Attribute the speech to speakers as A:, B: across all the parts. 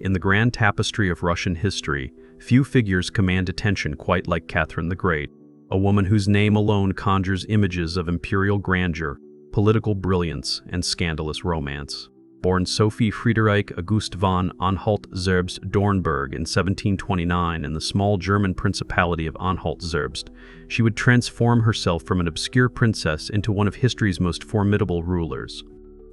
A: In the grand tapestry of Russian history, few figures command attention quite like Catherine the Great, a woman whose name alone conjures images of imperial grandeur, political brilliance, and scandalous romance. Born Sophie Friederike August von Anhalt-Zerbst-Dornberg in 1729 in the small German principality of Anhalt-Zerbst, she would transform herself from an obscure princess into one of history's most formidable rulers.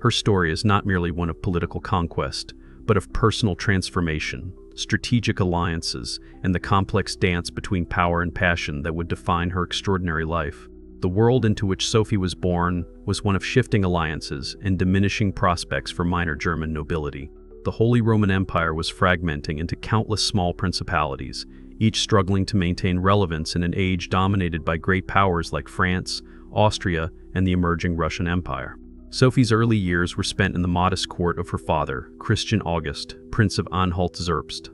A: Her story is not merely one of political conquest, but of personal transformation, strategic alliances, and the complex dance between power and passion that would define her extraordinary life. The world into which Sophie was born was one of shifting alliances and diminishing prospects for minor German nobility. The Holy Roman Empire was fragmenting into countless small principalities, each struggling to maintain relevance in an age dominated by great powers like France, Austria, and the emerging Russian Empire. Sophie's early years were spent in the modest court of her father, Christian August, Prince of Anhalt-Zerbst.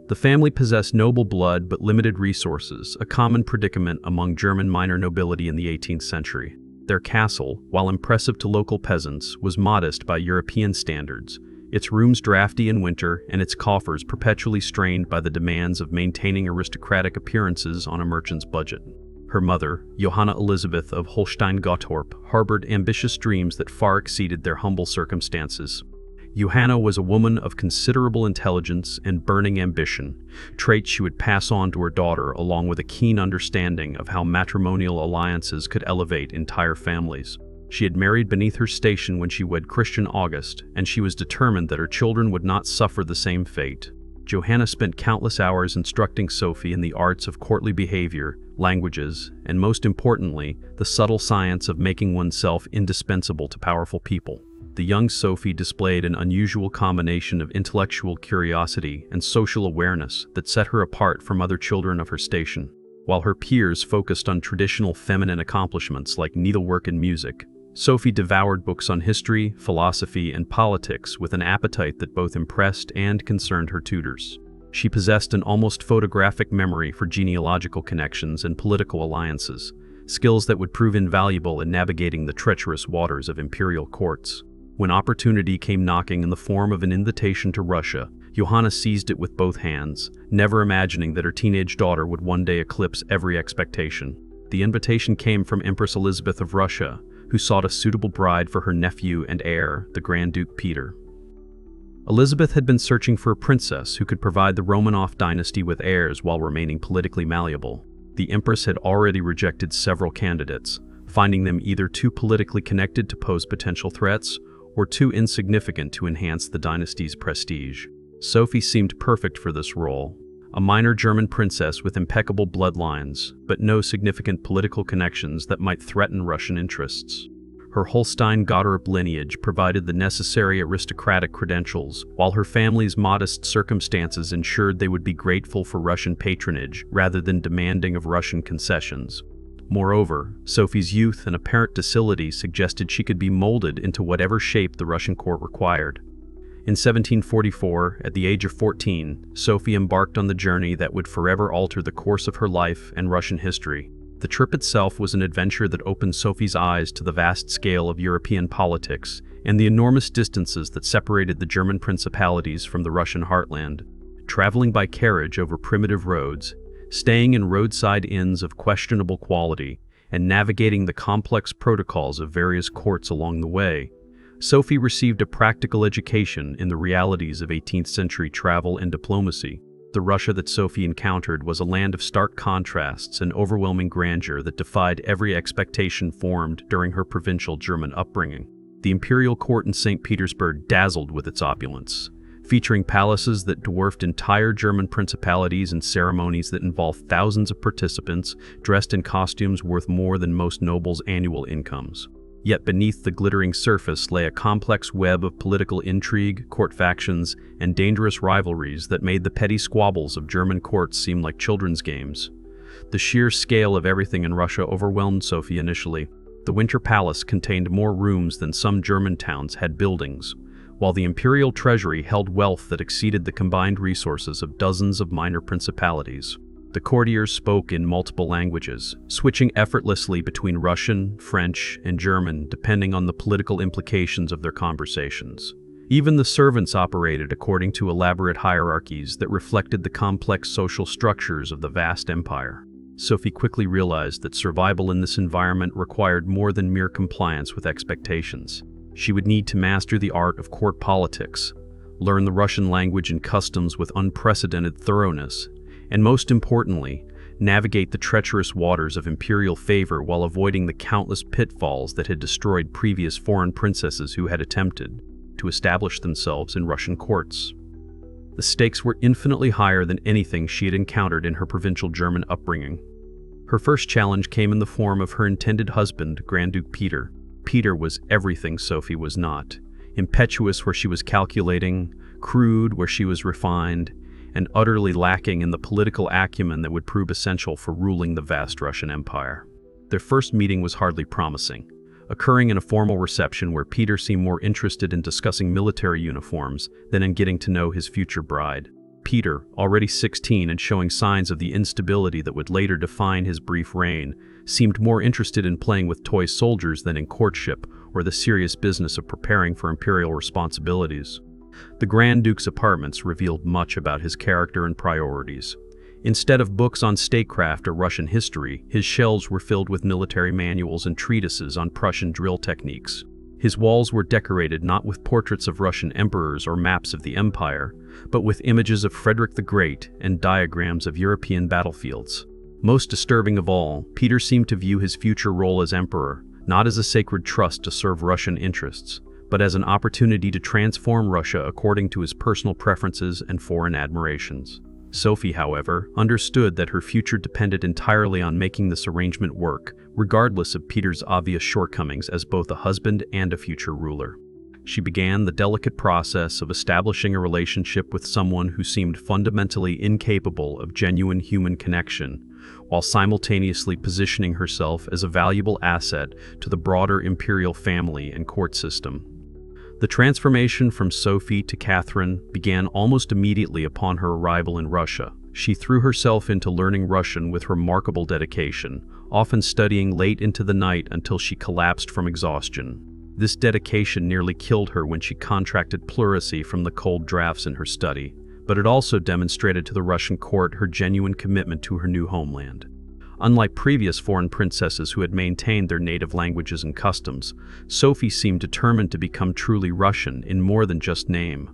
A: The family possessed noble blood but limited resources, a common predicament among German minor nobility in the 18th century. Their castle, while impressive to local peasants, was modest by European standards, its rooms drafty in winter and its coffers perpetually strained by the demands of maintaining aristocratic appearances on a merchant's budget. Her mother, Johanna Elisabeth of Holstein-Gottorp, harbored ambitious dreams that far exceeded their humble circumstances. Johanna was a woman of considerable intelligence and burning ambition, traits she would pass on to her daughter along with a keen understanding of how matrimonial alliances could elevate entire families. She had married beneath her station when she wed Christian August, and she was determined that her children would not suffer the same fate. Johanna spent countless hours instructing Sophie in the arts of courtly behavior, languages, and most importantly, the subtle science of making oneself indispensable to powerful people. The young Sophie displayed an unusual combination of intellectual curiosity and social awareness that set her apart from other children of her station. While her peers focused on traditional feminine accomplishments like needlework and music, Sophie devoured books on history, philosophy, and politics with an appetite that both impressed and concerned her tutors. She possessed an almost photographic memory for genealogical connections and political alliances, skills that would prove invaluable in navigating the treacherous waters of imperial courts. When opportunity came knocking in the form of an invitation to Russia, Johanna seized it with both hands, never imagining that her teenage daughter would one day eclipse every expectation. The invitation came from Empress Elizabeth of Russia, who sought a suitable bride for her nephew and heir, the Grand Duke Peter. Elizabeth had been searching for a princess who could provide the Romanov dynasty with heirs while remaining politically malleable. The Empress had already rejected several candidates, finding them either too politically connected to pose potential threats or too insignificant to enhance the dynasty's prestige. Sophie seemed perfect for this role, a minor German princess with impeccable bloodlines, but no significant political connections that might threaten Russian interests. Her Holstein-Gottorp lineage provided the necessary aristocratic credentials, while her family's modest circumstances ensured they would be grateful for Russian patronage rather than demanding of Russian concessions. Moreover, Sophie's youth and apparent docility suggested she could be molded into whatever shape the Russian court required. In 1744, at the age of 14, Sophie embarked on the journey that would forever alter the course of her life and Russian history. The trip itself was an adventure that opened Sophie's eyes to the vast scale of European politics and the enormous distances that separated the German principalities from the Russian heartland. Traveling by carriage over primitive roads, staying in roadside inns of questionable quality, and navigating the complex protocols of various courts along the way, Sophie received a practical education in the realities of 18th century travel and diplomacy. The Russia that Sophie encountered was a land of stark contrasts and overwhelming grandeur that defied every expectation formed during her provincial German upbringing. The imperial court in St. Petersburg dazzled with its opulence, featuring palaces that dwarfed entire German principalities and ceremonies that involved thousands of participants dressed in costumes worth more than most nobles' annual incomes. Yet beneath the glittering surface lay a complex web of political intrigue, court factions, and dangerous rivalries that made the petty squabbles of German courts seem like children's games. The sheer scale of everything in Russia overwhelmed Sophie initially. The Winter Palace contained more rooms than some German towns had buildings, while the imperial treasury held wealth that exceeded the combined resources of dozens of minor principalities. The courtiers spoke in multiple languages, switching effortlessly between Russian, French, and German depending on the political implications of their conversations. Even the servants operated according to elaborate hierarchies that reflected the complex social structures of the vast empire. Sophie quickly realized that survival in this environment required more than mere compliance with expectations. She would need to master the art of court politics, learn the Russian language and customs with unprecedented thoroughness, and most importantly, navigate the treacherous waters of imperial favor while avoiding the countless pitfalls that had destroyed previous foreign princesses who had attempted to establish themselves in Russian courts. The stakes were infinitely higher than anything she had encountered in her provincial German upbringing. Her first challenge came in the form of her intended husband, Grand Duke Peter. Peter was everything Sophie was not. Impetuous where she was calculating, crude where she was refined, and utterly lacking in the political acumen that would prove essential for ruling the vast Russian Empire. Their first meeting was hardly promising, occurring in a formal reception where Peter seemed more interested in discussing military uniforms than in getting to know his future bride. Peter, already 16 and showing signs of the instability that would later define his brief reign, seemed more interested in playing with toy soldiers than in courtship or the serious business of preparing for imperial responsibilities. The Grand Duke's apartments revealed much about his character and priorities. Instead of books on statecraft or Russian history, his shelves were filled with military manuals and treatises on Prussian drill techniques. His walls were decorated not with portraits of Russian emperors or maps of the empire, but with images of Frederick the Great and diagrams of European battlefields. Most disturbing of all, Peter seemed to view his future role as emperor, not as a sacred trust to serve Russian interests, but as an opportunity to transform Russia according to his personal preferences and foreign admirations. Sophie, however, understood that her future depended entirely on making this arrangement work, regardless of Peter's obvious shortcomings as both a husband and a future ruler. She began the delicate process of establishing a relationship with someone who seemed fundamentally incapable of genuine human connection, while simultaneously positioning herself as a valuable asset to the broader imperial family and court system. The transformation from Sophie to Catherine began almost immediately upon her arrival in Russia. She threw herself into learning Russian with remarkable dedication, often studying late into the night until she collapsed from exhaustion. This dedication nearly killed her when she contracted pleurisy from the cold drafts in her study, but it also demonstrated to the Russian court her genuine commitment to her new homeland. Unlike previous foreign princesses who had maintained their native languages and customs, Sophie seemed determined to become truly Russian in more than just name.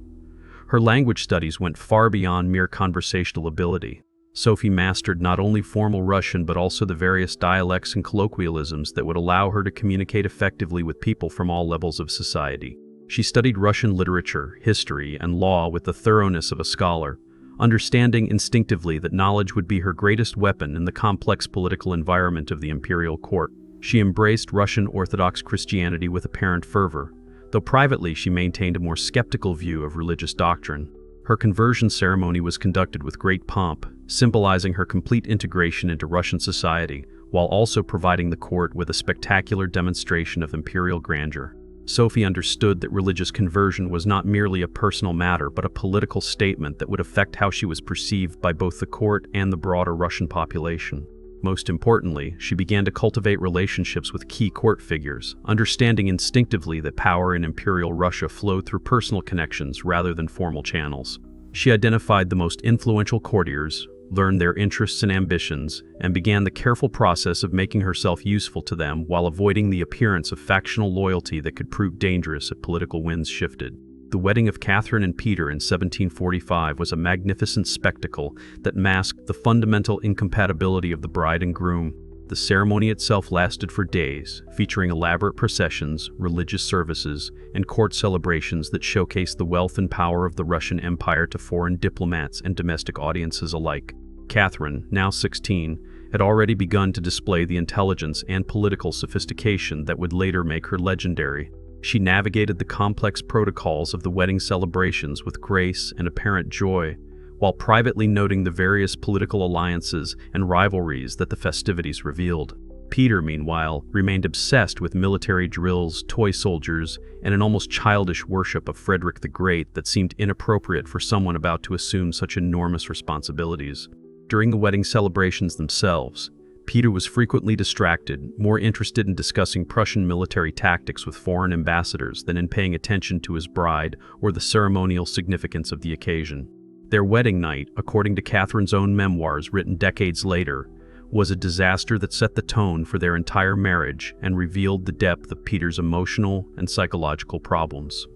A: Her language studies went far beyond mere conversational ability. Sophie mastered not only formal Russian but also the various dialects and colloquialisms that would allow her to communicate effectively with people from all levels of society. She studied Russian literature, history, and law with the thoroughness of a scholar, understanding instinctively that knowledge would be her greatest weapon in the complex political environment of the imperial court. She embraced Russian Orthodox Christianity with apparent fervor, though privately she maintained a more skeptical view of religious doctrine. Her conversion ceremony was conducted with great pomp, symbolizing her complete integration into Russian society, while also providing the court with a spectacular demonstration of imperial grandeur. Sophie understood that religious conversion was not merely a personal matter but a political statement that would affect how she was perceived by both the court and the broader Russian population. Most importantly, she began to cultivate relationships with key court figures, understanding instinctively that power in imperial Russia flowed through personal connections rather than formal channels. She identified the most influential courtiers, learned their interests and ambitions, and began the careful process of making herself useful to them while avoiding the appearance of factional loyalty that could prove dangerous if political winds shifted. The wedding of Catherine and Peter in 1745 was a magnificent spectacle that masked the fundamental incompatibility of the bride and groom. The ceremony itself lasted for days, featuring elaborate processions, religious services, and court celebrations that showcased the wealth and power of the Russian Empire to foreign diplomats and domestic audiences alike. Catherine, now 16, had already begun to display the intelligence and political sophistication that would later make her legendary. She navigated the complex protocols of the wedding celebrations with grace and apparent joy, while privately noting the various political alliances and rivalries that the festivities revealed. Peter, meanwhile, remained obsessed with military drills, toy soldiers, and an almost childish worship of Frederick the Great that seemed inappropriate for someone about to assume such enormous responsibilities. During the wedding celebrations themselves, Peter was frequently distracted, more interested in discussing Prussian military tactics with foreign ambassadors than in paying attention to his bride or the ceremonial significance of the occasion. Their wedding night, according to Catherine's own memoirs written decades later, was a disaster that set the tone for their entire marriage and revealed the depth of Peter's emotional and psychological problems.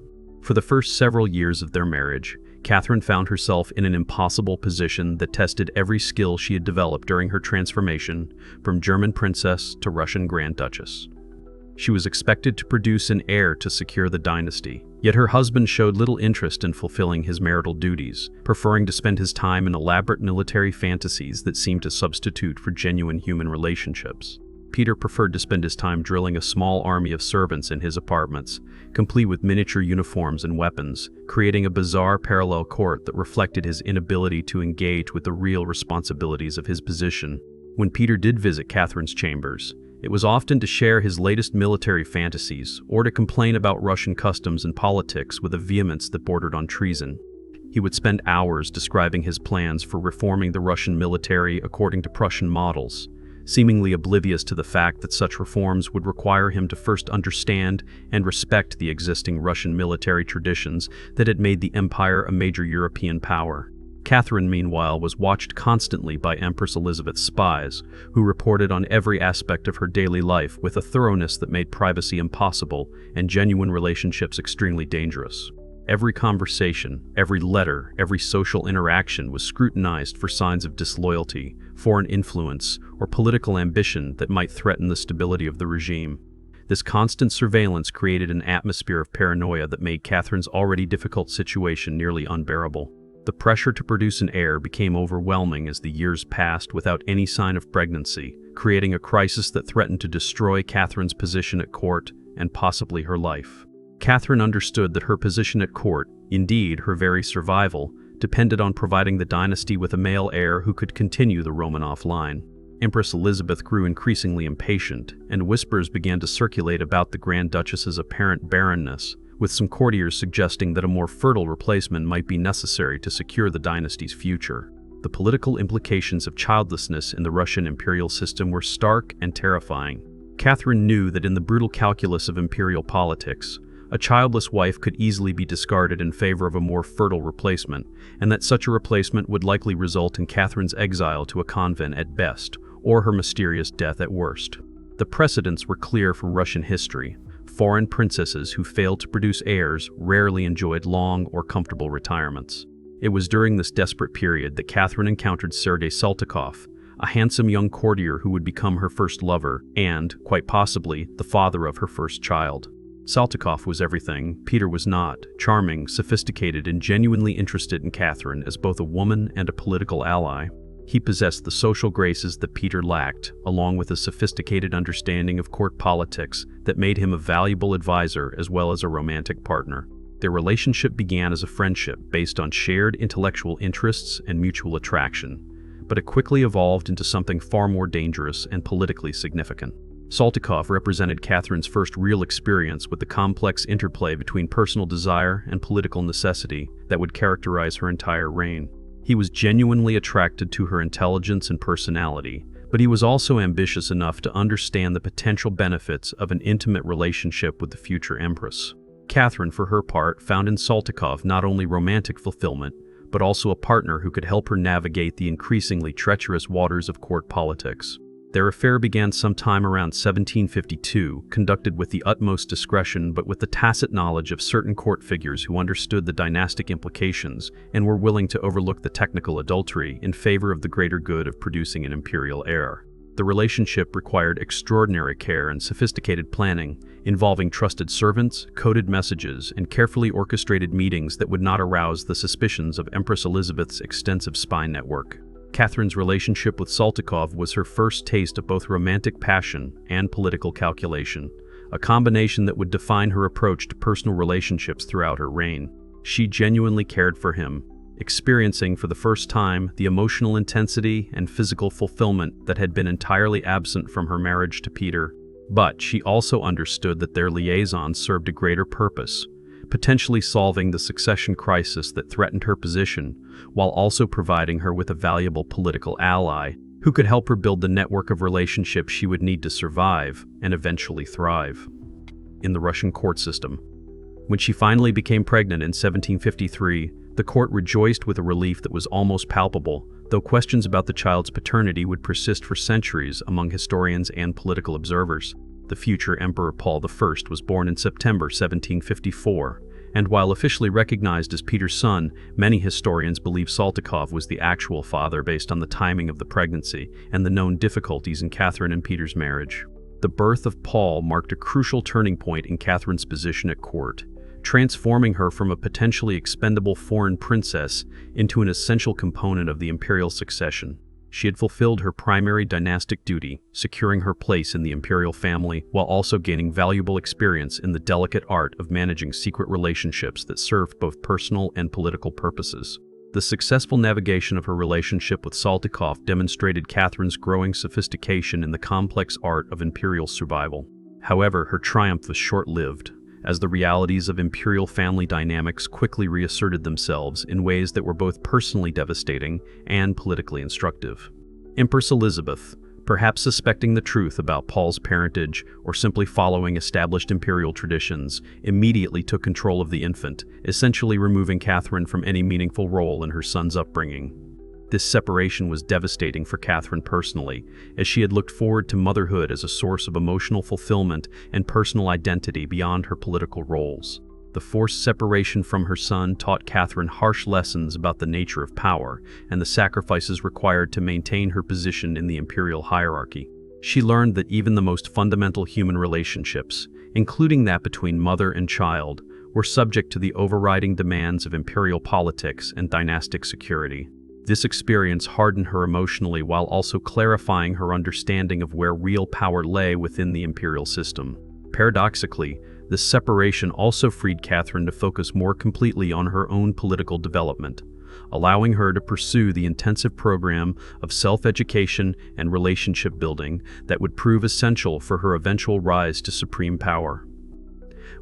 A: For the first several years of their marriage, Catherine found herself in an impossible position that tested every skill she had developed during her transformation from German princess to Russian Grand Duchess. She was expected to produce an heir to secure the dynasty, yet her husband showed little interest in fulfilling his marital duties, preferring to spend his time in elaborate military fantasies that seemed to substitute for genuine human relationships. Peter preferred to spend his time drilling a small army of servants in his apartments, complete with miniature uniforms and weapons, creating a bizarre parallel court that reflected his inability to engage with the real responsibilities of his position. When Peter did visit Catherine's chambers, it was often to share his latest military fantasies or to complain about Russian customs and politics with a vehemence that bordered on treason. He would spend hours describing his plans for reforming the Russian military according to Prussian models, seemingly oblivious to the fact that such reforms would require him to first understand and respect the existing Russian military traditions that had made the empire a major European power. Catherine, meanwhile, was watched constantly by Empress Elizabeth's spies, who reported on every aspect of her daily life with a thoroughness that made privacy impossible and genuine relationships extremely dangerous. Every conversation, every letter, every social interaction was scrutinized for signs of disloyalty, foreign influence, or political ambition that might threaten the stability of the regime. This constant surveillance created an atmosphere of paranoia that made Catherine's already difficult situation nearly unbearable. The pressure to produce an heir became overwhelming as the years passed without any sign of pregnancy, creating a crisis that threatened to destroy Catherine's position at court and possibly her life. Catherine understood that her position at court, indeed her very survival, depended on providing the dynasty with a male heir who could continue the Romanov line. Empress Elizabeth grew increasingly impatient, and whispers began to circulate about the Grand Duchess's apparent barrenness, with some courtiers suggesting that a more fertile replacement might be necessary to secure the dynasty's future. The political implications of childlessness in the Russian imperial system were stark and terrifying. Catherine knew that in the brutal calculus of imperial politics, a childless wife could easily be discarded in favor of a more fertile replacement, and that such a replacement would likely result in Catherine's exile to a convent at best, or her mysterious death at worst. The precedents were clear from Russian history. Foreign princesses who failed to produce heirs rarely enjoyed long or comfortable retirements. It was during this desperate period that Catherine encountered Sergei Saltykov, a handsome young courtier who would become her first lover and, quite possibly, the father of her first child. Saltykov was everything Peter was not: charming, sophisticated, and genuinely interested in Catherine as both a woman and a political ally. He possessed the social graces that Peter lacked, along with a sophisticated understanding of court politics that made him a valuable advisor as well as a romantic partner. Their relationship began as a friendship based on shared intellectual interests and mutual attraction, but it quickly evolved into something far more dangerous and politically significant. Saltykov represented Catherine's first real experience with the complex interplay between personal desire and political necessity that would characterize her entire reign. He was genuinely attracted to her intelligence and personality, but he was also ambitious enough to understand the potential benefits of an intimate relationship with the future empress. Catherine, for her part, found in Saltykov not only romantic fulfillment, but also a partner who could help her navigate the increasingly treacherous waters of court politics. Their affair began sometime around 1752, conducted with the utmost discretion but with the tacit knowledge of certain court figures who understood the dynastic implications and were willing to overlook the technical adultery in favor of the greater good of producing an imperial heir. The relationship required extraordinary care and sophisticated planning, involving trusted servants, coded messages, and carefully orchestrated meetings that would not arouse the suspicions of Empress Elizabeth's extensive spy network. Catherine's relationship with Saltykov was her first taste of both romantic passion and political calculation, a combination that would define her approach to personal relationships throughout her reign. She genuinely cared for him, experiencing for the first time the emotional intensity and physical fulfillment that had been entirely absent from her marriage to Peter. But she also understood that their liaison served a greater purpose, potentially solving the succession crisis that threatened her position, while also providing her with a valuable political ally who could help her build the network of relationships she would need to survive and eventually thrive in the Russian court system. When she finally became pregnant in 1753, the court rejoiced with a relief that was almost palpable, though questions about the child's paternity would persist for centuries among historians and political observers. The future Emperor Paul I was born in September 1754, and while officially recognized as Peter's son, many historians believe Saltykov was the actual father based on the timing of the pregnancy and the known difficulties in Catherine and Peter's marriage. The birth of Paul marked a crucial turning point in Catherine's position at court, transforming her from a potentially expendable foreign princess into an essential component of the imperial succession. She had fulfilled her primary dynastic duty, securing her place in the imperial family while also gaining valuable experience in the delicate art of managing secret relationships that served both personal and political purposes. The successful navigation of her relationship with Saltykov demonstrated Catherine's growing sophistication in the complex art of imperial survival. However, her triumph was short-lived, as the realities of imperial family dynamics quickly reasserted themselves in ways that were both personally devastating and politically instructive. Empress Elizabeth, perhaps suspecting the truth about Paul's parentage or simply following established imperial traditions, immediately took control of the infant, essentially removing Catherine from any meaningful role in her son's upbringing. This separation was devastating for Catherine personally, as she had looked forward to motherhood as a source of emotional fulfillment and personal identity beyond her political roles. The forced separation from her son taught Catherine harsh lessons about the nature of power and the sacrifices required to maintain her position in the imperial hierarchy. She learned that even the most fundamental human relationships, including that between mother and child, were subject to the overriding demands of imperial politics and dynastic security. This experience hardened her emotionally while also clarifying her understanding of where real power lay within the imperial system. Paradoxically, this separation also freed Catherine to focus more completely on her own political development, allowing her to pursue the intensive program of self-education and relationship building that would prove essential for her eventual rise to supreme power.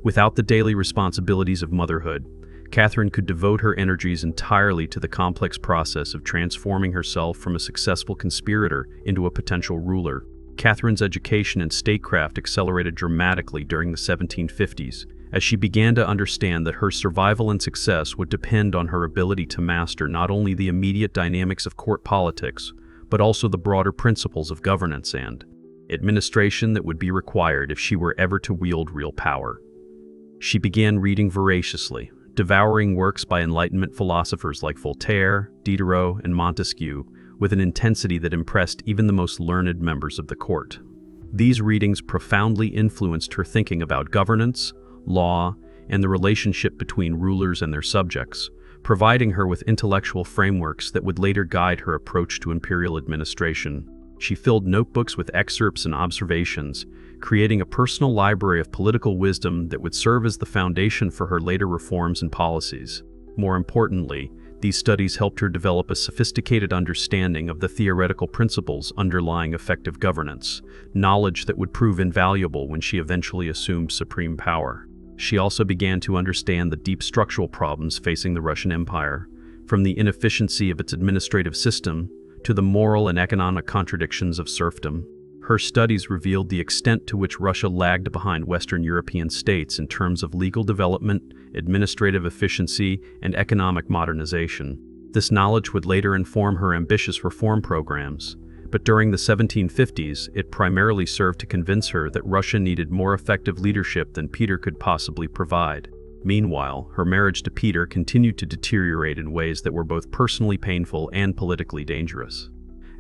A: Without the daily responsibilities of motherhood, Catherine could devote her energies entirely to the complex process of transforming herself from a successful conspirator into a potential ruler. Catherine's education and statecraft accelerated dramatically during the 1750s, as she began to understand that her survival and success would depend on her ability to master not only the immediate dynamics of court politics, but also the broader principles of governance and administration that would be required if she were ever to wield real power. She began reading voraciously, devouring works by Enlightenment philosophers like Voltaire, Diderot, and Montesquieu with an intensity that impressed even the most learned members of the court. These readings profoundly influenced her thinking about governance, law, and the relationship between rulers and their subjects, providing her with intellectual frameworks that would later guide her approach to imperial administration. She filled notebooks with excerpts and observations, creating a personal library of political wisdom that would serve as the foundation for her later reforms and policies. More importantly, these studies helped her develop a sophisticated understanding of the theoretical principles underlying effective governance, knowledge that would prove invaluable when she eventually assumed supreme power. She also began to understand the deep structural problems facing the Russian Empire, from the inefficiency of its administrative system to the moral and economic contradictions of serfdom. Her studies revealed the extent to which Russia lagged behind Western European states in terms of legal development, administrative efficiency, and economic modernization. This knowledge would later inform her ambitious reform programs, but during the 1750s, it primarily served to convince her that Russia needed more effective leadership than Peter could possibly provide. Meanwhile, her marriage to Peter continued to deteriorate in ways that were both personally painful and politically dangerous.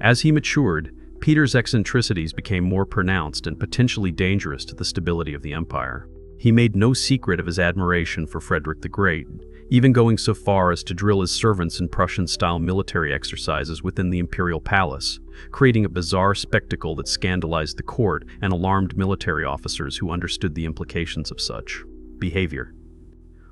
A: As he matured, Peter's eccentricities became more pronounced and potentially dangerous to the stability of the empire. He made no secret of his admiration for Frederick the Great, even going so far as to drill his servants in Prussian-style military exercises within the imperial palace, creating a bizarre spectacle that scandalized the court and alarmed military officers who understood the implications of such behavior.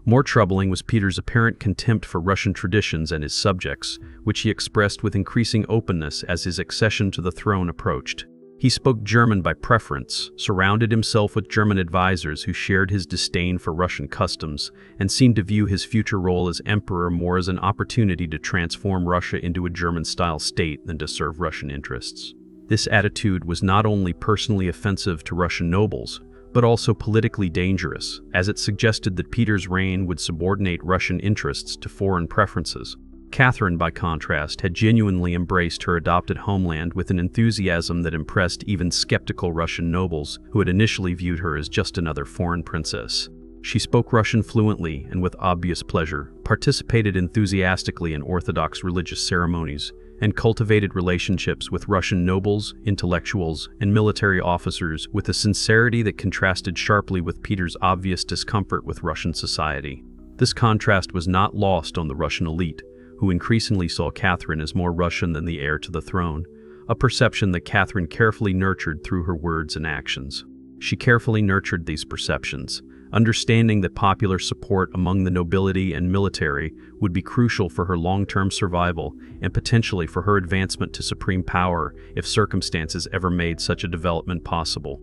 A: More troubling was Peter's apparent contempt for Russian traditions and his subjects, which he expressed with increasing openness as his accession to the throne approached. He spoke German by preference, surrounded himself with German advisors who shared his disdain for Russian customs, and seemed to view his future role as emperor more as an opportunity to transform Russia into a German-style state than to serve Russian interests. This attitude was not only personally offensive to Russian nobles, but also politically dangerous, as it suggested that Peter's reign would subordinate Russian interests to foreign preferences. Catherine, by contrast, had genuinely embraced her adopted homeland with an enthusiasm that impressed even skeptical Russian nobles who had initially viewed her as just another foreign princess. She spoke Russian fluently and with obvious pleasure, participated enthusiastically in Orthodox religious ceremonies, and cultivated relationships with Russian nobles, intellectuals, and military officers with a sincerity that contrasted sharply with Peter's obvious discomfort with Russian society. This contrast was not lost on the Russian elite, who increasingly saw Catherine as more Russian than the heir to the throne, a perception that Catherine carefully nurtured through her words and actions. She carefully nurtured these perceptions, understanding that popular support among the nobility and military would be crucial for her long-term survival and potentially for her advancement to supreme power if circumstances ever made such a development possible.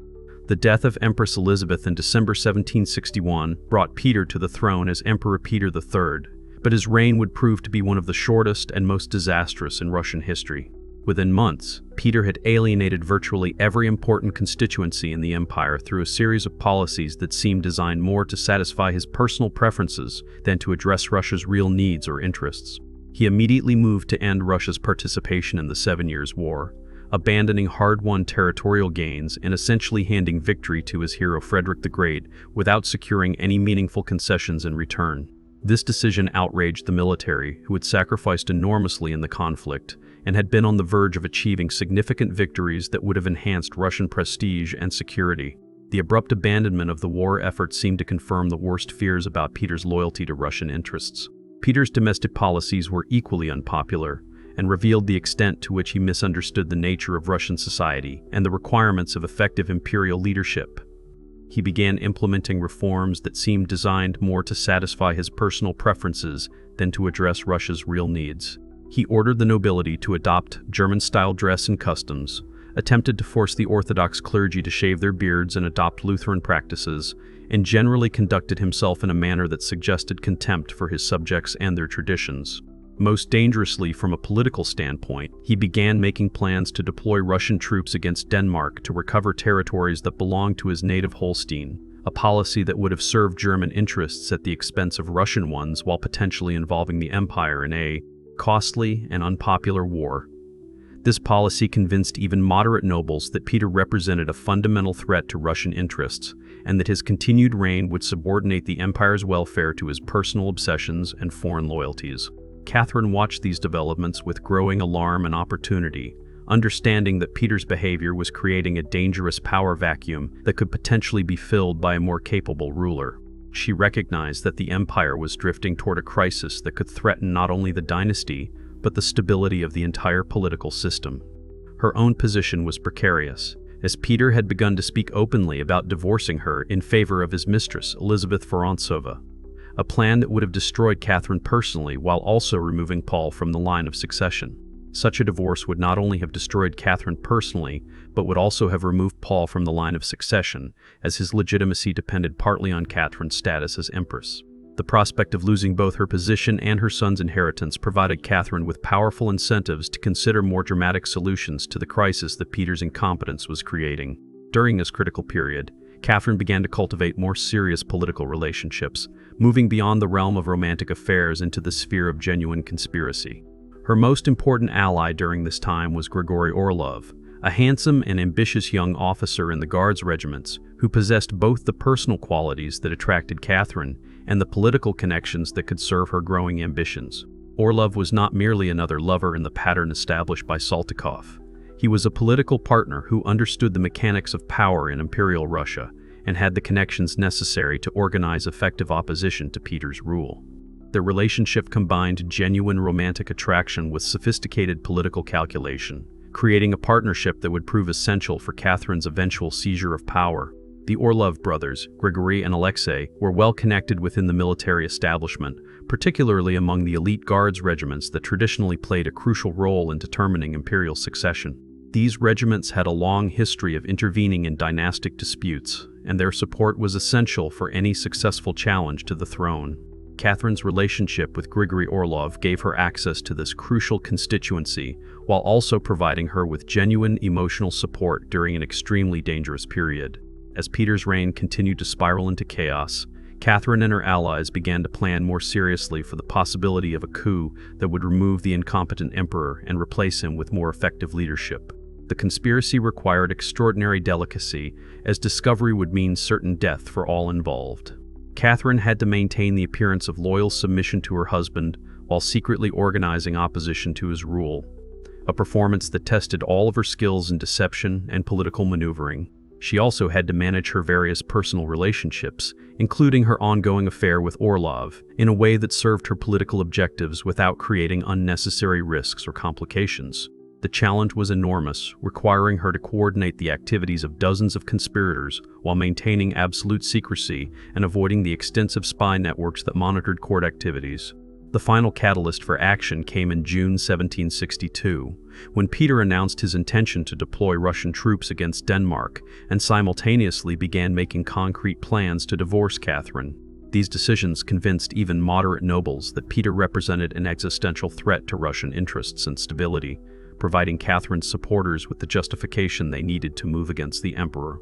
A: The death of Empress Elizabeth in December 1761 brought Peter to the throne as Emperor Peter III, but his reign would prove to be one of the shortest and most disastrous in Russian history. Within months, Peter had alienated virtually every important constituency in the empire through a series of policies that seemed designed more to satisfy his personal preferences than to address Russia's real needs or interests. He immediately moved to end Russia's participation in the 7 Years' War, abandoning hard-won territorial gains and essentially handing victory to his hero Frederick the Great without securing any meaningful concessions in return. This decision outraged the military, who had sacrificed enormously in the conflict and had been on the verge of achieving significant victories that would have enhanced Russian prestige and security. The abrupt abandonment of the war effort seemed to confirm the worst fears about Peter's loyalty to Russian interests. Peter's domestic policies were equally unpopular and revealed the extent to which he misunderstood the nature of Russian society and the requirements of effective imperial leadership. He began implementing reforms that seemed designed more to satisfy his personal preferences than to address Russia's real needs. He ordered the nobility to adopt German-style dress and customs, attempted to force the Orthodox clergy to shave their beards and adopt Lutheran practices, and generally conducted himself in a manner that suggested contempt for his subjects and their traditions. Most dangerously from a political standpoint, he began making plans to deploy Russian troops against Denmark to recover territories that belonged to his native Holstein, a policy that would have served German interests at the expense of Russian ones while potentially involving the empire in a costly and unpopular war. This policy convinced even moderate nobles that Peter represented a fundamental threat to Russian interests, and that his continued reign would subordinate the empire's welfare to his personal obsessions and foreign loyalties. Catherine watched these developments with growing alarm and opportunity, understanding that Peter's behavior was creating a dangerous power vacuum that could potentially be filled by a more capable ruler. She recognized that the empire was drifting toward a crisis that could threaten not only the dynasty, but the stability of the entire political system. Her own position was precarious, as Peter had begun to speak openly about divorcing her in favor of his mistress, Elizabeth Vorontsova, a plan that would have destroyed Catherine personally while also removing Paul from the line of succession. Such a divorce would not only have destroyed Catherine personally, but would also have removed Paul from the line of succession, as his legitimacy depended partly on Catherine's status as empress. The prospect of losing both her position and her son's inheritance provided Catherine with powerful incentives to consider more dramatic solutions to the crisis that Peter's incompetence was creating. During this critical period, Catherine began to cultivate more serious political relationships, moving beyond the realm of romantic affairs into the sphere of genuine conspiracy. Her most important ally during this time was Grigory Orlov, a handsome and ambitious young officer in the Guards regiments who possessed both the personal qualities that attracted Catherine and the political connections that could serve her growing ambitions. Orlov was not merely another lover in the pattern established by Saltykov. He was a political partner who understood the mechanics of power in Imperial Russia and had the connections necessary to organize effective opposition to Peter's rule. Their relationship combined genuine romantic attraction with sophisticated political calculation, creating a partnership that would prove essential for Catherine's eventual seizure of power. The Orlov brothers, Grigory and Alexei, were well connected within the military establishment, particularly among the elite Guards regiments that traditionally played a crucial role in determining imperial succession. These regiments had a long history of intervening in dynastic disputes, and their support was essential for any successful challenge to the throne. Catherine's relationship with Grigory Orlov gave her access to this crucial constituency, while also providing her with genuine emotional support during an extremely dangerous period. As Peter's reign continued to spiral into chaos, Catherine and her allies began to plan more seriously for the possibility of a coup that would remove the incompetent emperor and replace him with more effective leadership. The conspiracy required extraordinary delicacy, as discovery would mean certain death for all involved. Catherine had to maintain the appearance of loyal submission to her husband while secretly organizing opposition to his rule, a performance that tested all of her skills in deception and political maneuvering. She also had to manage her various personal relationships, including her ongoing affair with Orlov, in a way that served her political objectives without creating unnecessary risks or complications. The challenge was enormous, requiring her to coordinate the activities of dozens of conspirators while maintaining absolute secrecy and avoiding the extensive spy networks that monitored court activities. The final catalyst for action came in June 1762, when Peter announced his intention to deploy Russian troops against Denmark and simultaneously began making concrete plans to divorce Catherine. These decisions convinced even moderate nobles that Peter represented an existential threat to Russian interests and stability, providing Catherine's supporters with the justification they needed to move against the emperor.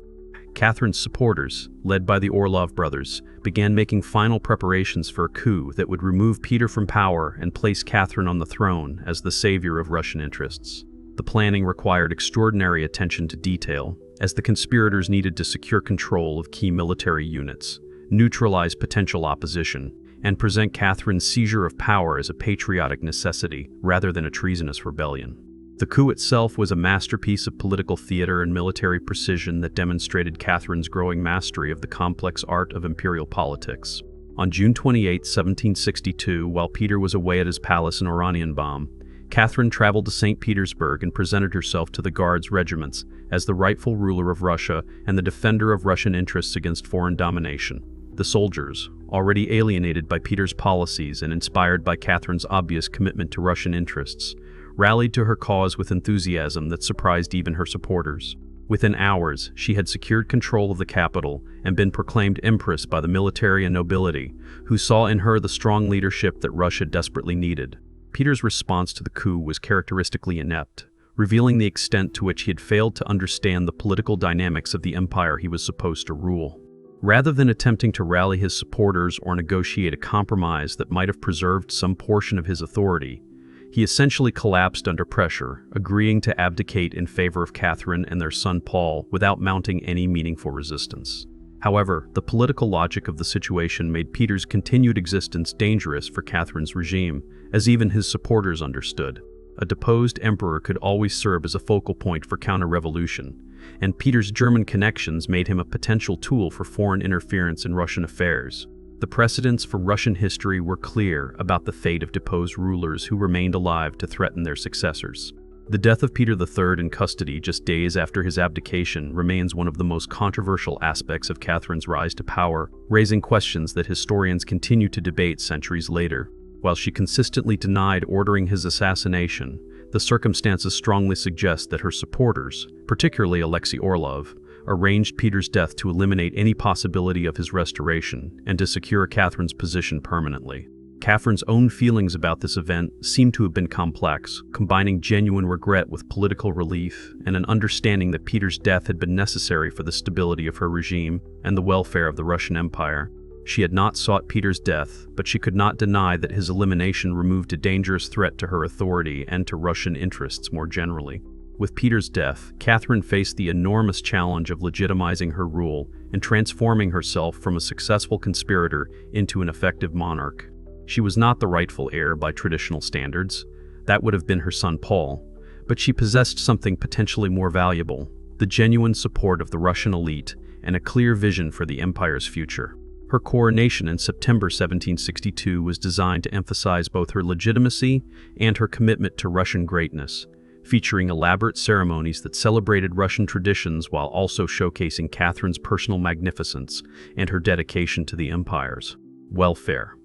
A: Catherine's supporters, led by the Orlov brothers, began making final preparations for a coup that would remove Peter from power and place Catherine on the throne as the savior of Russian interests. The planning required extraordinary attention to detail, as the conspirators needed to secure control of key military units, neutralize potential opposition, and present Catherine's seizure of power as a patriotic necessity rather than a treasonous rebellion. The coup itself was a masterpiece of political theater and military precision that demonstrated Catherine's growing mastery of the complex art of imperial politics. On June 28, 1762, while Peter was away at his palace in Oranienbaum, Catherine traveled to St. Petersburg and presented herself to the Guards regiments as the rightful ruler of Russia and the defender of Russian interests against foreign domination. The soldiers, already alienated by Peter's policies and inspired by Catherine's obvious commitment to Russian interests, rallied to her cause with enthusiasm that surprised even her supporters. Within hours, she had secured control of the capital and been proclaimed empress by the military and nobility, who saw in her the strong leadership that Russia desperately needed. Peter's response to the coup was characteristically inept, revealing the extent to which he had failed to understand the political dynamics of the empire he was supposed to rule. Rather than attempting to rally his supporters or negotiate a compromise that might have preserved some portion of his authority, he essentially collapsed under pressure, agreeing to abdicate in favor of Catherine and their son Paul without mounting any meaningful resistance. However, the political logic of the situation made Peter's continued existence dangerous for Catherine's regime, as even his supporters understood. A deposed emperor could always serve as a focal point for counter-revolution, and Peter's German connections made him a potential tool for foreign interference in Russian affairs. The precedents for Russian history were clear about the fate of deposed rulers who remained alive to threaten their successors. The death of Peter III in custody just days after his abdication remains one of the most controversial aspects of Catherine's rise to power, raising questions that historians continue to debate centuries later. While she consistently denied ordering his assassination, the circumstances strongly suggest that her supporters, particularly Alexei Orlov, arranged Peter's death to eliminate any possibility of his restoration and to secure Catherine's position permanently. Catherine's own feelings about this event seem to have been complex, combining genuine regret with political relief and an understanding that Peter's death had been necessary for the stability of her regime and the welfare of the Russian Empire. She had not sought Peter's death, but she could not deny that his elimination removed a dangerous threat to her authority and to Russian interests more generally. With Peter's death, Catherine faced the enormous challenge of legitimizing her rule and transforming herself from a successful conspirator into an effective monarch. She was not the rightful heir by traditional standards. That would have been her son Paul, but she possessed something potentially more valuable: the genuine support of the Russian elite and a clear vision for the empire's future. Her coronation in September 1762 was designed to emphasize both her legitimacy and her commitment to Russian greatness, featuring elaborate ceremonies that celebrated Russian traditions while also showcasing Catherine's personal magnificence and her dedication to the empire's welfare.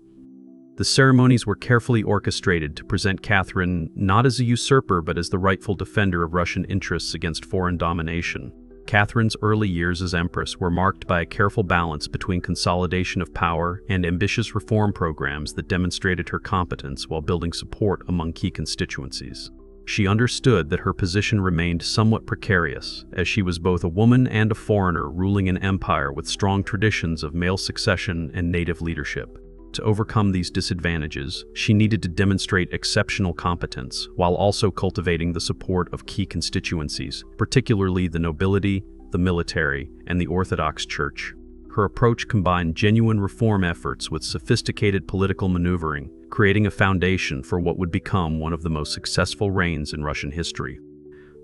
A: The ceremonies were carefully orchestrated to present Catherine not as a usurper but as the rightful defender of Russian interests against foreign domination. Catherine's early years as empress were marked by a careful balance between consolidation of power and ambitious reform programs that demonstrated her competence while building support among key constituencies. She understood that her position remained somewhat precarious, as she was both a woman and a foreigner ruling an empire with strong traditions of male succession and native leadership. To overcome these disadvantages, she needed to demonstrate exceptional competence while also cultivating the support of key constituencies, particularly the nobility, the military, and the Orthodox Church. Her approach combined genuine reform efforts with sophisticated political maneuvering, creating a foundation for what would become one of the most successful reigns in Russian history.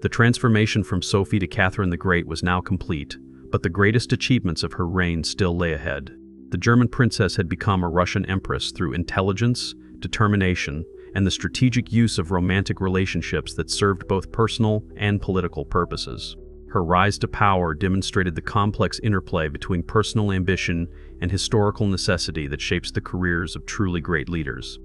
A: The transformation from Sophie to Catherine the Great was now complete, but the greatest achievements of her reign still lay ahead. The German princess had become a Russian empress through intelligence, determination, and the strategic use of romantic relationships that served both personal and political purposes. Her rise to power demonstrated the complex interplay between personal ambition and historical necessity that shapes the careers of truly great leaders.